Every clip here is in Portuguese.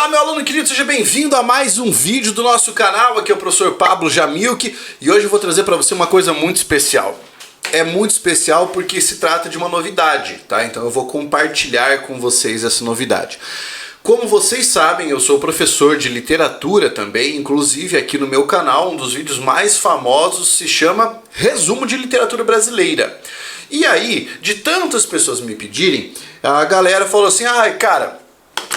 Olá, meu aluno querido, seja bem-vindo a mais um vídeo do nosso canal. Aqui é o professor Pablo Jamilk e hoje eu vou trazer para você uma coisa muito especial. É muito especial porque se trata de uma novidade, tá? Então eu vou compartilhar com vocês essa novidade. Como vocês sabem, eu sou professor de literatura também, inclusive aqui no meu canal, um dos vídeos mais famosos se chama Resumo de Literatura Brasileira. E aí, de tantas pessoas me pedirem, a galera falou assim, cara,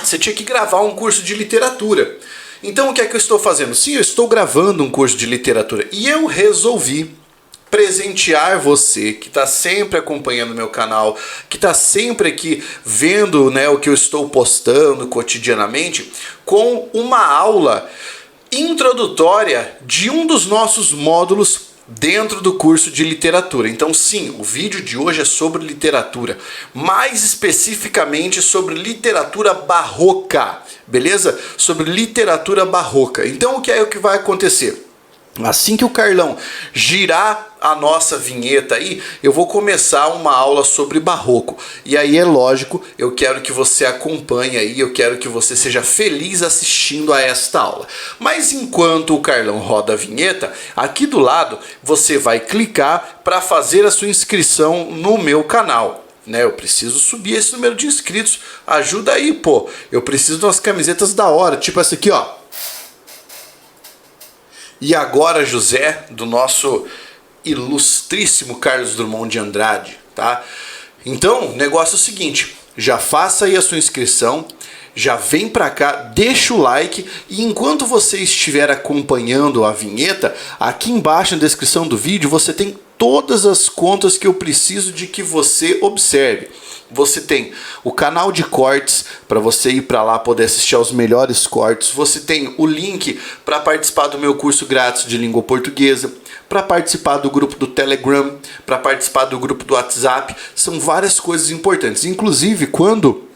você tinha que gravar um curso de literatura. Então o que é que eu estou fazendo? Sim, eu estou gravando um curso de literatura e eu resolvi presentear você que está sempre acompanhando meu canal, que está sempre aqui vendo, né, o que eu estou postando cotidianamente, com uma aula introdutória de um dos nossos módulos dentro do curso de literatura. Então sim, o vídeo de hoje é sobre literatura, mais especificamente sobre literatura barroca, beleza? Sobre literatura barroca. Então o que é que vai acontecer? Assim que o Carlão girar a nossa vinheta aí, eu vou começar uma aula sobre barroco. E aí é lógico, eu quero que você acompanhe aí, eu quero que você seja feliz assistindo a esta aula. Mas enquanto o Carlão roda a vinheta, aqui do lado você vai clicar para fazer a sua inscrição no meu canal. Eu preciso subir esse número de inscritos. Ajuda aí, pô. Eu preciso de umas camisetas da hora, tipo essa aqui, ó. E agora, José, do nosso ilustríssimo Carlos Drummond de Andrade, tá? Então, o negócio é o seguinte, já faça aí a sua inscrição, já vem pra cá, deixa o like e enquanto você estiver acompanhando a vinheta, aqui embaixo na descrição do vídeo você tem todas as contas que eu preciso de que você observe. Você tem o canal de cortes para você ir para lá poder assistir aos melhores cortes. Você tem o link para participar do meu curso grátis de língua portuguesa, para participar do grupo do Telegram, para participar do grupo do WhatsApp. São várias coisas importantes. Inclusive, quando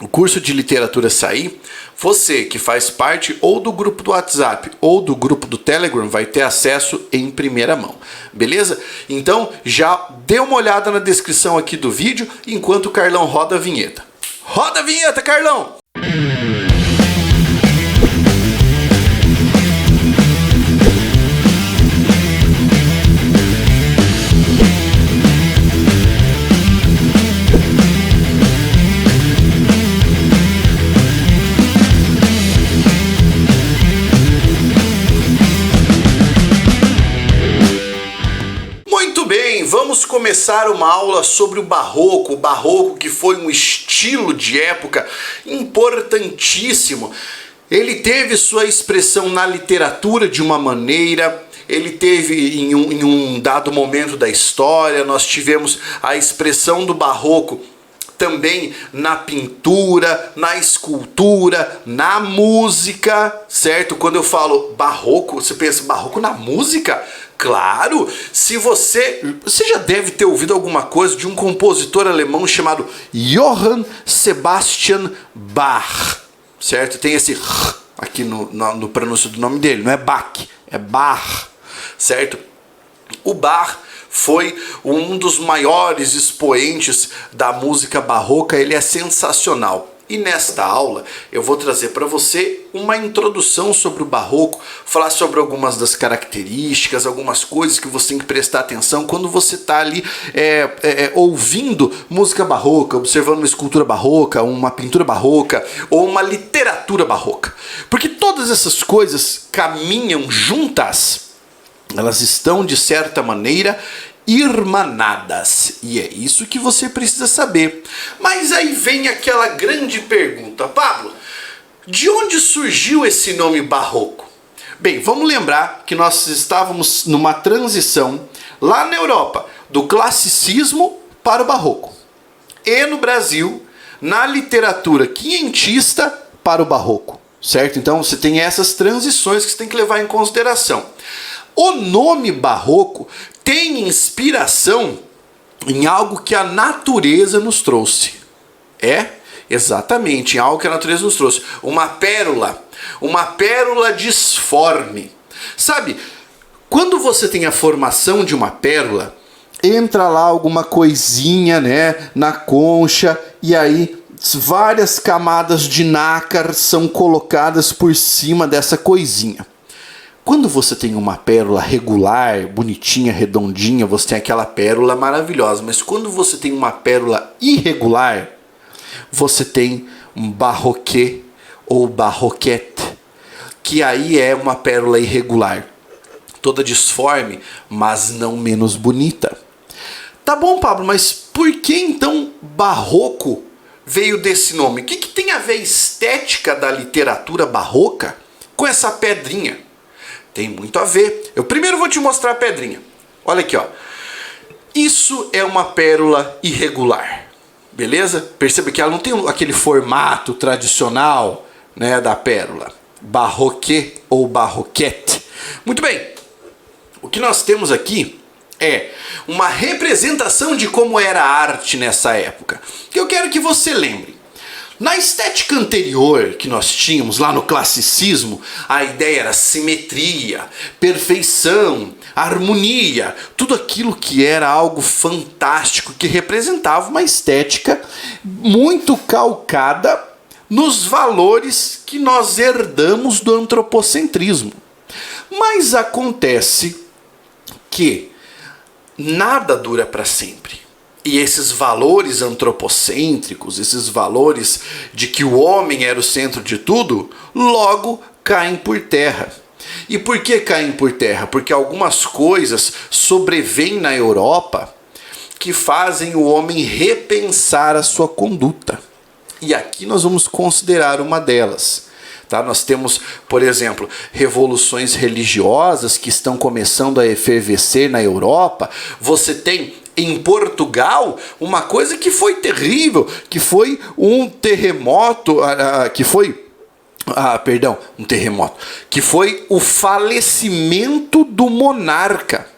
o curso de literatura sair, você que faz parte ou do grupo do WhatsApp ou do grupo do Telegram vai ter acesso em primeira mão, beleza? Então já dê uma olhada na descrição aqui do vídeo enquanto o Carlão roda a vinheta. Roda a vinheta, Carlão! Vamos começar uma aula sobre o barroco que foi um estilo de época importantíssimo. Ele teve sua expressão na literatura de uma maneira, ele teve em um dado momento da história, nós tivemos a expressão do barroco também na pintura, na escultura, na música, certo? Quando eu falo barroco, você pensa barroco na música? Claro, se você já deve ter ouvido alguma coisa de um compositor alemão chamado Johann Sebastian Bach, certo? Tem esse aqui no pronúncio do nome dele, não é Bach, é Bach, certo? O Bach foi um dos maiores expoentes da música barroca, ele é sensacional. E nesta aula eu vou trazer para você uma introdução sobre o barroco, falar sobre algumas das características, algumas coisas que você tem que prestar atenção quando você está ali ouvindo música barroca, observando uma escultura barroca, uma pintura barroca ou uma literatura barroca. Porque todas essas coisas caminham juntas, elas estão de certa maneira irmanadas, e é isso que você precisa saber. Mas aí vem aquela grande pergunta, Pablo, de onde surgiu esse nome barroco? Bem, vamos lembrar que nós estávamos numa transição lá na Europa, do classicismo para o barroco, e no Brasil, na literatura quinhentista para o barroco, certo? Então você tem essas transições que você tem que levar em consideração. O nome barroco tem inspiração em algo que a natureza nos trouxe. Exatamente, em algo que a natureza nos trouxe. Uma pérola disforme. Sabe, quando você tem a formação de uma pérola, entra lá alguma coisinha, né, na concha, e aí várias camadas de nácar são colocadas por cima dessa coisinha. Quando você tem uma pérola regular, bonitinha, redondinha, você tem aquela pérola maravilhosa. Mas quando você tem uma pérola irregular, você tem um barroquê ou barroquete, que aí é uma pérola irregular, toda disforme, mas não menos bonita. Tá bom, Pablo, mas por que então barroco veio desse nome? O que tem a ver a estética da literatura barroca com essa pedrinha? Tem muito a ver. Eu primeiro vou te mostrar a pedrinha. Olha aqui, ó. Isso é uma pérola irregular. Beleza? Perceba que ela não tem aquele formato tradicional, né, da pérola. Barroquê ou barroquete. Muito bem. O que nós temos aqui é uma representação de como era a arte nessa época. Que eu quero que você lembre. Na estética anterior que nós tínhamos lá no classicismo, a ideia era simetria, perfeição, harmonia, tudo aquilo que era algo fantástico, que representava uma estética muito calcada nos valores que nós herdamos do antropocentrismo. Mas acontece que nada dura para sempre. E esses valores antropocêntricos, esses valores de que o homem era o centro de tudo, logo caem por terra. E por que caem por terra? Porque algumas coisas sobrevêm na Europa que fazem o homem repensar a sua conduta. E aqui nós vamos considerar uma delas. Tá? Nós temos, por exemplo, revoluções religiosas que estão começando a efervescer na Europa. Você tem em Portugal uma coisa que foi terrível, que foi um terremoto, que foi o falecimento do monarca.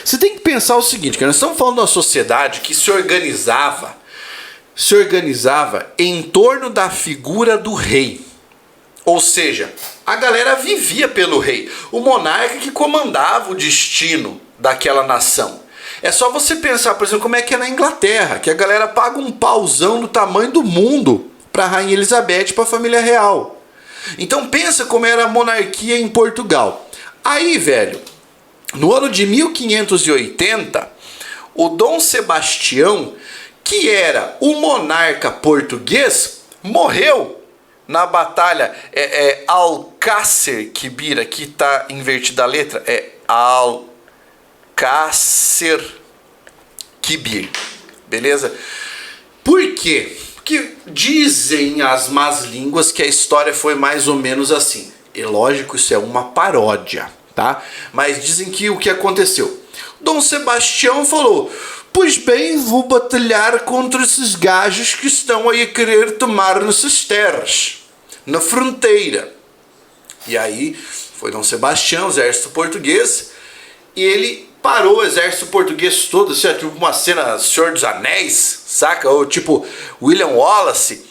Você tem que pensar o seguinte, que nós estamos falando de uma sociedade que se organizava em torno da figura do rei. Ou seja, a galera vivia pelo rei, o monarca que comandava o destino daquela nação. É só você pensar, por exemplo, como é que é na Inglaterra, que a galera paga um pauzão do tamanho do mundo para a Rainha Elizabeth e para a família real. Então pensa como era a monarquia em Portugal. Aí, velho, no ano de 1580, o Dom Sebastião, que era o monarca português, morreu na batalha Alcácer Quibir, aqui está invertida a letra, Alcácer Quibir, beleza? Por quê? Porque dizem as más línguas que a história foi mais ou menos assim. E lógico, isso é uma paródia, tá? Mas dizem que o que aconteceu? Dom Sebastião falou: pois bem, vou batalhar contra esses gajos que estão aí a querer tomar nossas terras, na fronteira. E aí foi Dom Sebastião, exército português, e ele parou o exército português todo, assim, tipo uma cena Senhor dos Anéis, saca? Ou tipo William Wallace,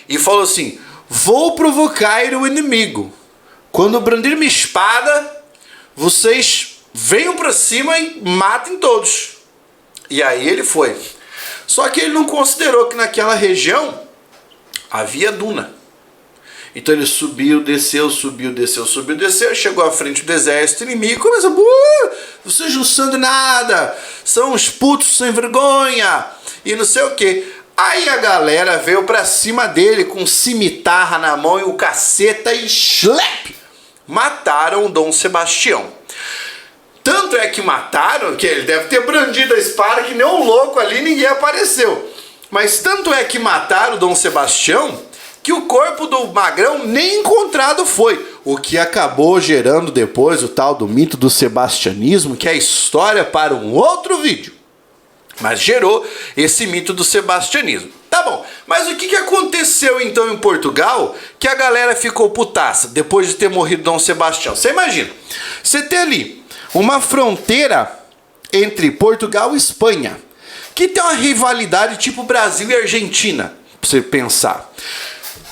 e falou assim: vou provocar o inimigo. Quando brandir minha espada, vocês venham pra cima e matem todos. E aí ele foi. Só que ele não considerou que naquela região havia duna. Então ele subiu, desceu, chegou à frente do exército inimigo, começou: vocês não são de nada, são uns putos sem vergonha, e não sei o que. Aí a galera veio pra cima dele com cimitarra na mão e o caceta e schlep! Mataram o Dom Sebastião. Tanto é que mataram, que ele deve ter brandido a espada que nem um louco ali, ninguém apareceu. Mas tanto é que mataram o Dom Sebastião que o corpo do magrão nem encontrado foi. O que acabou gerando depois o tal do mito do sebastianismo, que é história para um outro vídeo. Mas gerou esse mito do sebastianismo. Tá bom, mas o que aconteceu então em Portugal que a galera ficou putaça depois de ter morrido Dom Sebastião? Você imagina, você tem ali uma fronteira entre Portugal e Espanha, que tem uma rivalidade tipo Brasil e Argentina, pra você pensar.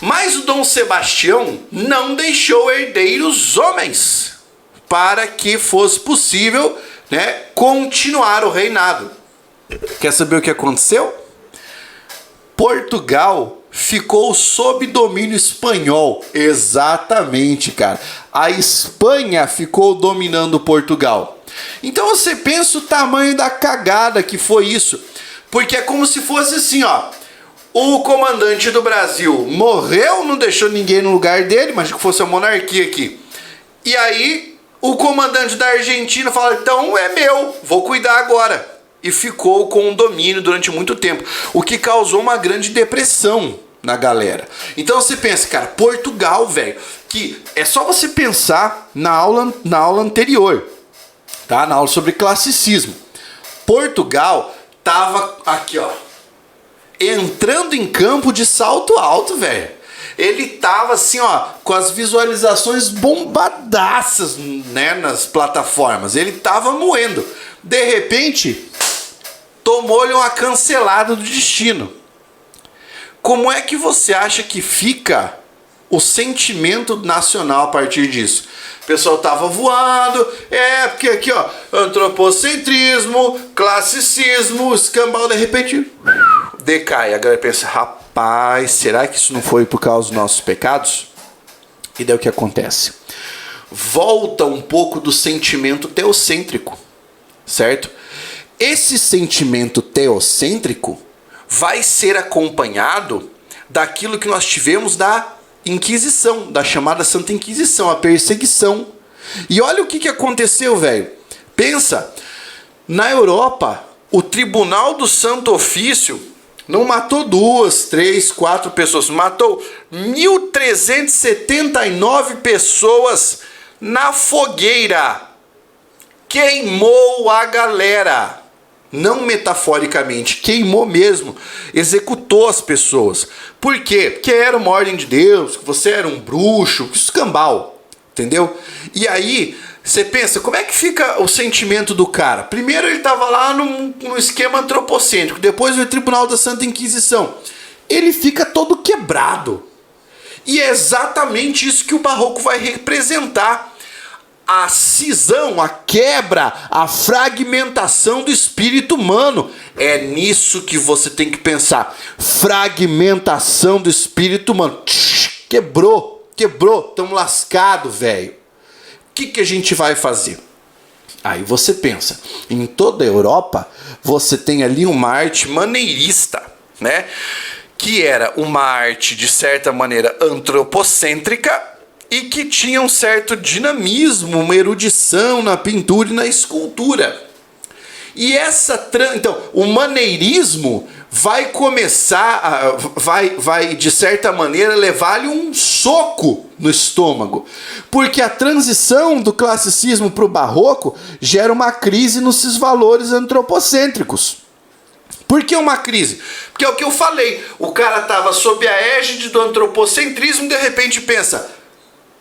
Mas o Dom Sebastião não deixou herdeiros homens para que fosse possível, né, continuar o reinado. Quer saber o que aconteceu? Portugal ficou sob domínio espanhol. Exatamente, cara. A Espanha ficou dominando Portugal. Então você pensa o tamanho da cagada que foi isso. Porque é como se fosse assim, ó. O comandante do Brasil morreu, não deixou ninguém no lugar dele, mas que fosse a monarquia aqui. E aí, o comandante da Argentina fala, então é meu, vou cuidar agora. E ficou com o domínio durante muito tempo, o que causou uma grande depressão na galera. Então você pensa, cara, Portugal, velho, que é só você pensar na aula anterior, tá? Na aula sobre classicismo. Portugal tava aqui, ó, entrando em campo de salto alto, velho. Ele tava assim, ó, com as visualizações bombadaças, né, nas plataformas. Ele tava moendo. De repente, tomou-lhe uma cancelada do destino. Como é que você acha que fica o sentimento nacional a partir disso? O pessoal tava voando, porque aqui, ó, antropocentrismo, classicismo, escambau, de repente decai. A galera pensa, rapaz, será que isso não foi por causa dos nossos pecados? E daí o que acontece? Volta um pouco do sentimento teocêntrico, certo? Esse sentimento teocêntrico vai ser acompanhado daquilo que nós tivemos da Inquisição, da chamada Santa Inquisição, a perseguição. E olha o que aconteceu, velho. Pensa, na Europa, o Tribunal do Santo Ofício não matou 2, 3, 4 pessoas, matou 1.379 pessoas na fogueira. Queimou a galera. Não metaforicamente, queimou mesmo, executou as pessoas. Por quê? Porque era uma ordem de Deus, que você era um bruxo, escambau, entendeu? E aí, você pensa, como é que fica o sentimento do cara? Primeiro ele estava lá num esquema antropocêntrico, depois no Tribunal da Santa Inquisição. Ele fica todo quebrado. E é exatamente isso que o Barroco vai representar. A cisão, a quebra, a fragmentação do espírito humano. É nisso que você tem que pensar. Fragmentação do espírito humano. Quebrou, estamos lascados, velho. O que a gente vai fazer? Aí você pensa, em toda a Europa, você tem ali uma arte maneirista, né? Que era uma arte, de certa maneira, antropocêntrica, e que tinha um certo dinamismo, uma erudição na pintura e na escultura. E então, o maneirismo vai começar, vai de certa maneira levar-lhe um soco no estômago, porque a transição do classicismo para o barroco gera uma crise nesses valores antropocêntricos. Por que uma crise? Porque é o que eu falei, o cara estava sob a égide do antropocentrismo e de repente pensa,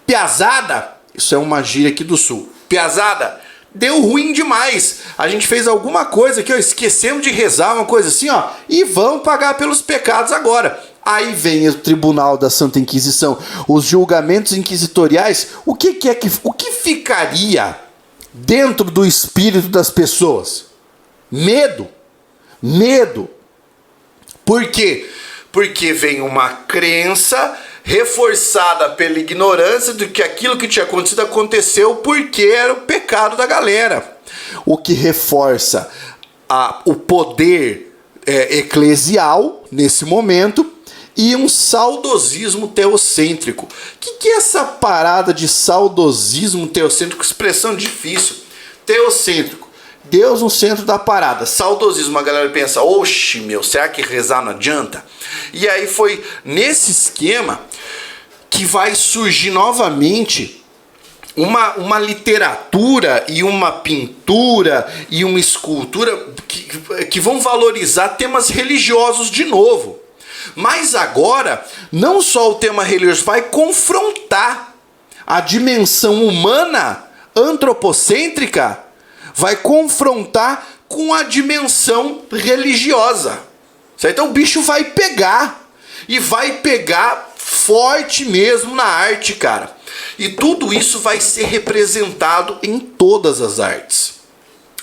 piazada, isso é uma gíria aqui do sul, piazada, deu ruim demais, a gente fez alguma coisa aqui, ó, esquecemos de rezar, uma coisa assim, ó, e vamos pagar pelos pecados agora. Aí vem o Tribunal da Santa Inquisição, os julgamentos inquisitoriais. O que ficaria dentro do espírito das pessoas? Medo. Por quê? Porque vem uma crença reforçada pela ignorância de que aquilo que tinha acontecido aconteceu porque era o pecado da galera. O que reforça o poder eclesial nesse momento e um saudosismo teocêntrico. O que é essa parada de saudosismo teocêntrico? Expressão difícil. Teocêntrico. Deus no centro da parada. Saudosismo, a galera pensa, oxe, será que rezar não adianta? E aí foi nesse esquema que vai surgir novamente uma literatura e uma pintura e uma escultura que vão valorizar temas religiosos de novo. Mas agora, não só o tema religioso, vai confrontar a dimensão humana antropocêntrica, vai confrontar com a dimensão religiosa. Certo? Então o bicho vai pegar. E vai pegar forte mesmo na arte, cara. E tudo isso vai ser representado em todas as artes.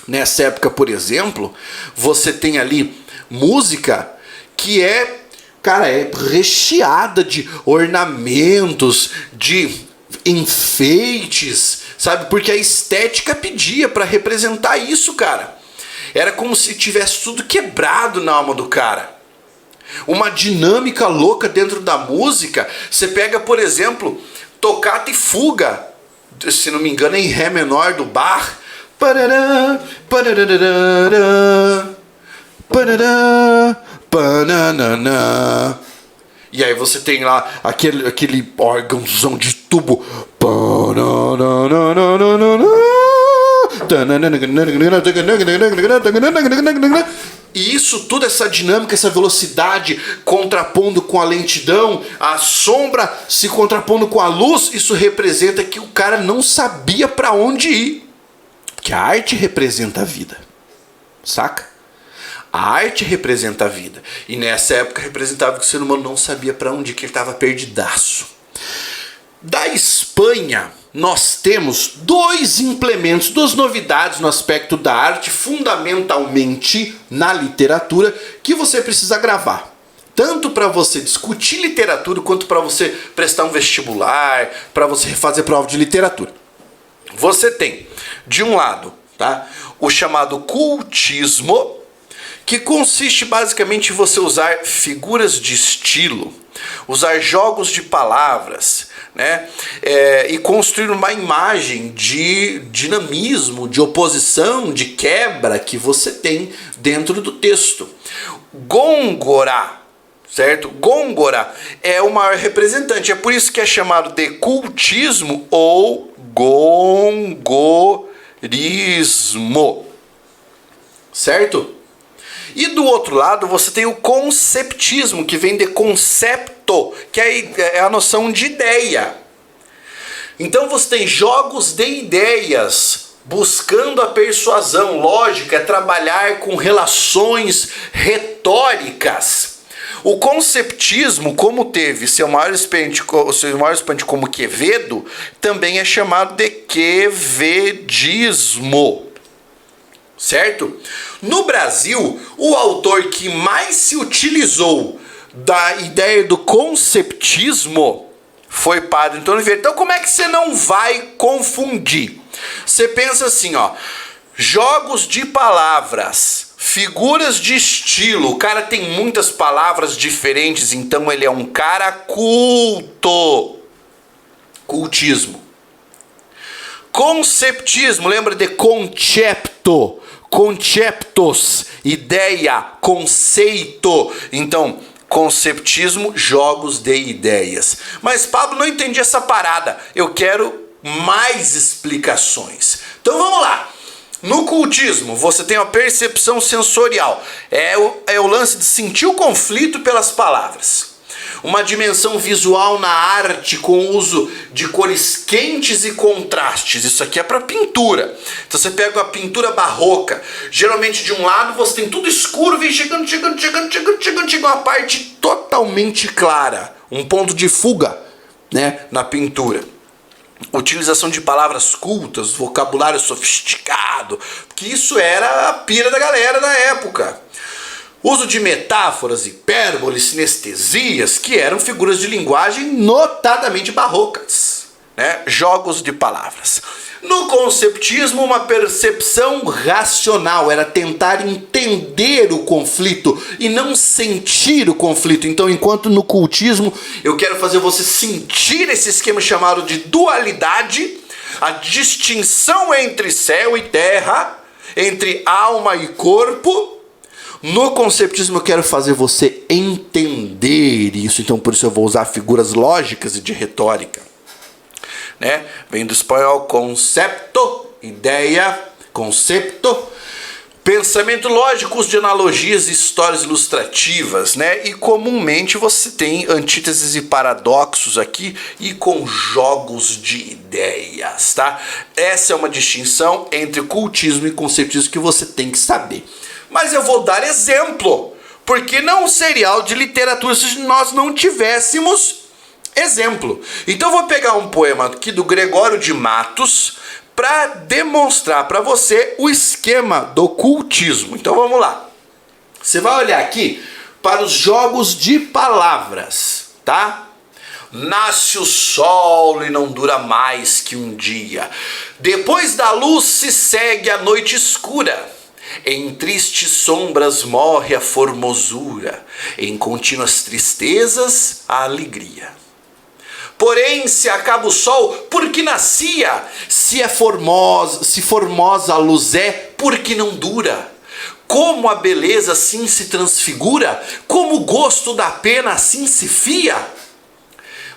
Nessa época, por exemplo, você tem ali música que é cara, é recheada de ornamentos, de enfeites, sabe? Porque a estética pedia para representar isso, cara. Era como se tivesse tudo quebrado na alma do cara. Uma dinâmica louca dentro da música. Você pega, por exemplo, Toccata e Fuga, se não me engano, em Ré menor do Bach. Parará, parará, parará, pananana. E aí você tem lá aquele órgãozão de tubo. E isso tudo, essa dinâmica, essa velocidade contrapondo com a lentidão, a sombra se contrapondo com a luz, isso representa que o cara não sabia para onde ir. Porque a arte representa a vida, saca? A arte representa a vida. E nessa época representava que o ser humano não sabia para onde ir, que ele estava perdidaço. Da Espanha, nós temos dois implementos, duas novidades no aspecto da arte, fundamentalmente na literatura, que você precisa gravar. Tanto para você discutir literatura, quanto para você prestar um vestibular, para você fazer prova de literatura. Você tem, de um lado, tá, o chamado cultismo, que consiste basicamente em você usar figuras de estilo, usar jogos de palavras, né? E construir uma imagem de dinamismo, de oposição, de quebra que você tem dentro do texto. Góngora, certo? Góngora é o maior representante, é por isso que é chamado de cultismo ou gongorismo, certo? E do outro lado você tem o conceptismo, que vem de concepto, que é a noção de ideia. Então você tem jogos de ideias, buscando a persuasão. Lógica é trabalhar com relações retóricas. O conceptismo, como teve seu maior expoente como Quevedo, também é chamado de quevedismo. Certo? No Brasil, o autor que mais se utilizou da ideia do conceptismo foi Padre Antônio Vieira. Então como é que você não vai confundir? Você pensa assim, ó, jogos de palavras, figuras de estilo, o cara tem muitas palavras diferentes, então ele é um cara culto. Cultismo. Conceptismo, lembra de concepto, conceptos, ideia, conceito. Então, conceptismo, jogos de ideias. Mas Pablo, não entendi essa parada. Eu quero mais explicações. Então vamos lá. No cultismo, você tem uma percepção sensorial. É o lance de sentir o conflito pelas palavras. Uma dimensão visual na arte com o uso de cores quentes e contrastes. Isso aqui é para pintura. Então você pega a pintura barroca. Geralmente de um lado você tem tudo escuro, vem chegando uma parte totalmente clara. Um ponto de fuga, né, na pintura. Utilização de palavras cultas, vocabulário sofisticado. Que isso era a pira da galera da época. Uso de metáforas, hipérboles, sinestesias, que eram figuras de linguagem notadamente barrocas, né? Jogos de palavras. No conceptismo, uma percepção racional, era tentar entender o conflito e não sentir o conflito. Então, enquanto no cultismo eu quero fazer você sentir esse esquema chamado de dualidade, a distinção entre céu e terra, entre alma e corpo. No conceptismo eu quero fazer você entender isso, então por isso eu vou usar figuras lógicas e de retórica, né? Vem do espanhol concepto, ideia, concepto, pensamento lógico, uso de analogias e histórias ilustrativas, né? E comumente você tem antíteses e paradoxos aqui e com jogos de ideias, tá? Essa é uma distinção entre cultismo e conceptismo que você tem que saber. Mas eu vou dar exemplo, porque não seria aula de literatura se nós não tivéssemos exemplo. Então eu vou pegar um poema aqui do Gregório de Matos para demonstrar para você o esquema do cultismo. Então vamos lá. Você vai olhar aqui para os jogos de palavras, tá? Nasce o sol e não dura mais que um dia. Depois da luz se segue a noite escura. Em tristes sombras morre a formosura. Em contínuas tristezas a alegria. Porém, se acaba o sol, porque nascia. Se formosa a luz é, porque não dura. Como a beleza assim se transfigura, como o gosto da pena assim se fia.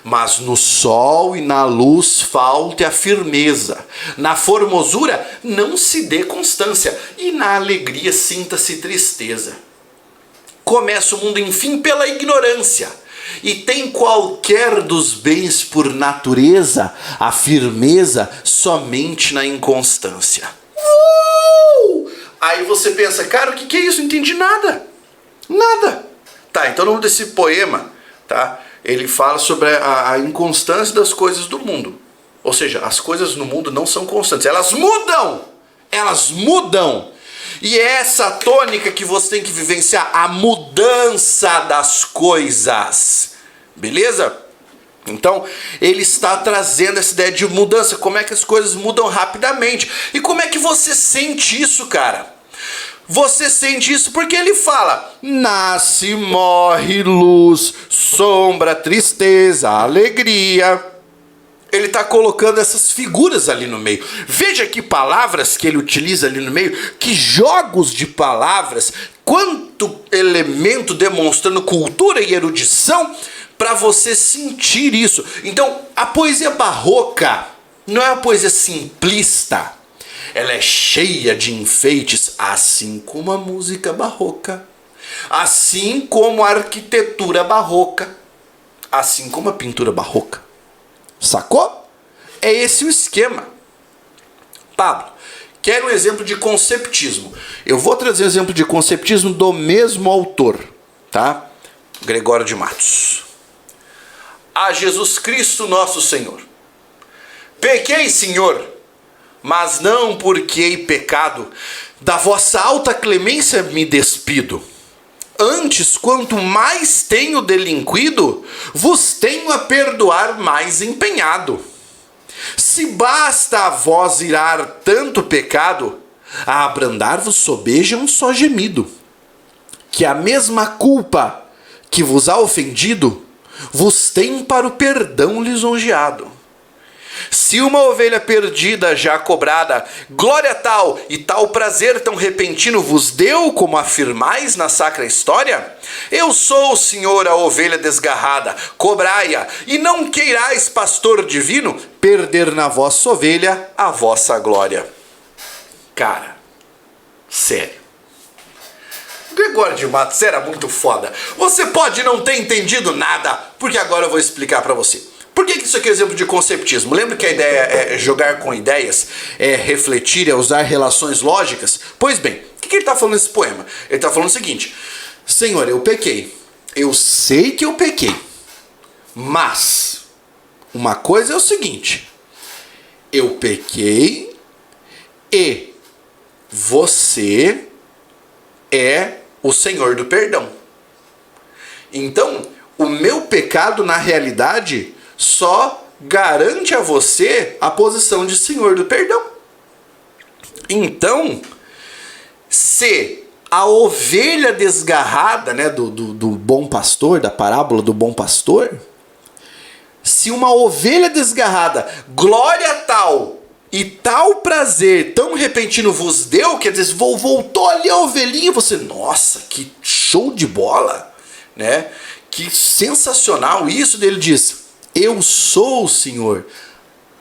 Mas no sol e na luz falte a firmeza, na formosura não se dê constância, e na alegria sinta-se tristeza. Começa o mundo, enfim, pela ignorância, e tem qualquer dos bens por natureza, a firmeza somente na inconstância. Aí você pensa, cara, o que é isso? Não entendi nada. Nada. Tá, então no nome desse poema, tá? Ele fala sobre a inconstância das coisas do mundo. Ou seja, as coisas no mundo não são constantes. Elas mudam! Elas mudam! E é essa tônica que você tem que vivenciar. A mudança das coisas. Beleza? Então, ele está trazendo essa ideia de mudança. Como é que as coisas mudam rapidamente. E como é que você sente isso, cara? Você sente isso porque ele fala: nasce, morre, luz, sombra, tristeza, alegria. Ele está colocando essas figuras ali no meio. Veja que palavras que ele utiliza ali no meio, que jogos de palavras, quanto elemento demonstrando cultura e erudição para você sentir isso. Então, a poesia barroca não é uma poesia simplista. Ela é cheia de enfeites, assim como a música barroca, assim como a arquitetura barroca, assim como a pintura barroca. Sacou? É esse o esquema. Pablo, quero um exemplo de conceptismo. Eu vou trazer um exemplo de conceptismo do mesmo autor, tá? Gregório de Matos. A Jesus Cristo nosso Senhor. Pequei, Senhor, mas não porque hei pecado, da vossa alta clemência me despido. Antes, quanto mais tenho delinquido, vos tenho a perdoar mais empenhado. Se basta a vós irar tanto pecado, a abrandar-vos sobeja um só gemido. Que a mesma culpa que vos há ofendido, vos tem para o perdão lisonjeado. Se uma ovelha perdida já cobrada, glória tal e tal prazer tão repentino vos deu, como afirmais na sacra história? Eu sou, Senhor, a ovelha desgarrada, cobrai-a, e não queirais, pastor divino, perder na vossa ovelha a vossa glória. Cara, sério. Gregório de Matos era muito foda. Você pode não ter entendido nada, porque agora eu vou explicar pra você. Por que isso aqui é exemplo de conceptismo? Lembra que a ideia é jogar com ideias, é refletir, é usar relações lógicas? Pois bem, o que ele está falando nesse poema? Ele está falando o seguinte: Senhor, eu pequei. Eu sei que eu pequei. Mas, uma coisa é o seguinte: eu pequei e você é o Senhor do perdão. Então, o meu pecado, na realidade, só garante a você a posição de Senhor do perdão. Então, se a ovelha desgarrada, né, do bom pastor, da parábola do bom pastor, se uma ovelha desgarrada, glória tal e tal prazer tão repentino vos deu, quer dizer, voltou ali a ovelhinha, você, nossa, que show de bola, né? Que sensacional isso. Dele diz: eu sou o Senhor,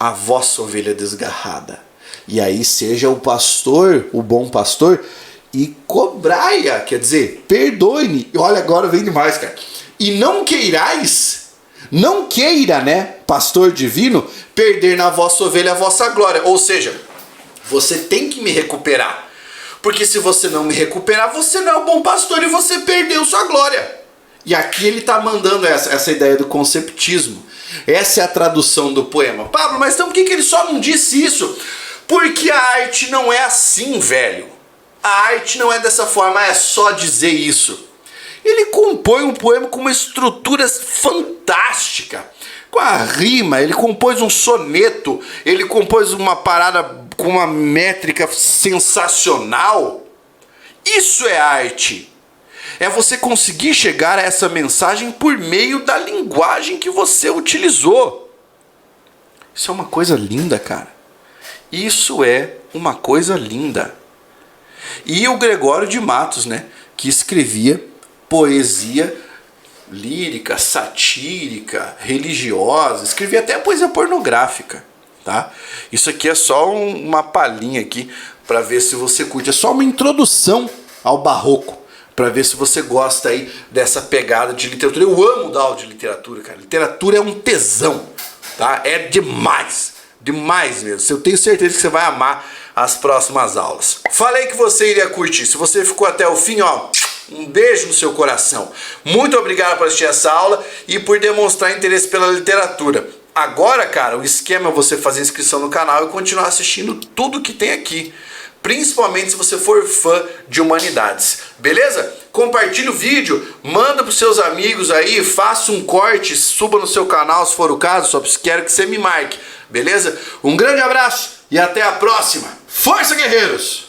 a vossa ovelha desgarrada. E aí seja o pastor, o bom pastor, e cobrai-a, quer dizer, perdoe-me. Olha, agora vem demais, cara. E não queirais, não queira, né, pastor divino, perder na vossa ovelha a vossa glória. Ou seja, você tem que me recuperar. Porque se você não me recuperar, você não é o bom pastor e você perdeu sua glória. E aqui ele está mandando essa ideia do conceptismo. Essa é a tradução do poema. Pablo, mas então por que ele só não disse isso? Porque a arte não é assim, velho. A arte não é dessa forma, é só dizer isso. Ele compõe um poema com uma estrutura fantástica, com a rima, ele compôs um soneto, ele compôs uma parada com uma métrica sensacional. Isso é arte. É você conseguir chegar a essa mensagem por meio da linguagem que você utilizou. Isso é uma coisa linda, cara. Isso é uma coisa linda. E o Gregório de Matos, né, que escrevia poesia lírica, satírica, religiosa, escrevia até poesia pornográfica, tá? Isso aqui é só uma palhinha aqui para ver se você curte. É só uma introdução ao barroco, para ver se você gosta aí dessa pegada de literatura. Eu amo dar aula de literatura, cara. Literatura é um tesão, tá? É demais, demais mesmo. Eu tenho certeza que você vai amar as próximas aulas. Falei que você iria curtir. Se você ficou até o fim, ó, um beijo no seu coração. Muito obrigado por assistir essa aula e por demonstrar interesse pela literatura. Agora, cara, o esquema é você fazer inscrição no canal e continuar assistindo tudo que tem aqui. Principalmente se você for fã de humanidades. Beleza? Compartilhe o vídeo, manda para os seus amigos aí, faça um corte, suba no seu canal se for o caso, só quero que você me marque. Beleza? Um grande abraço e até a próxima. Força, guerreiros!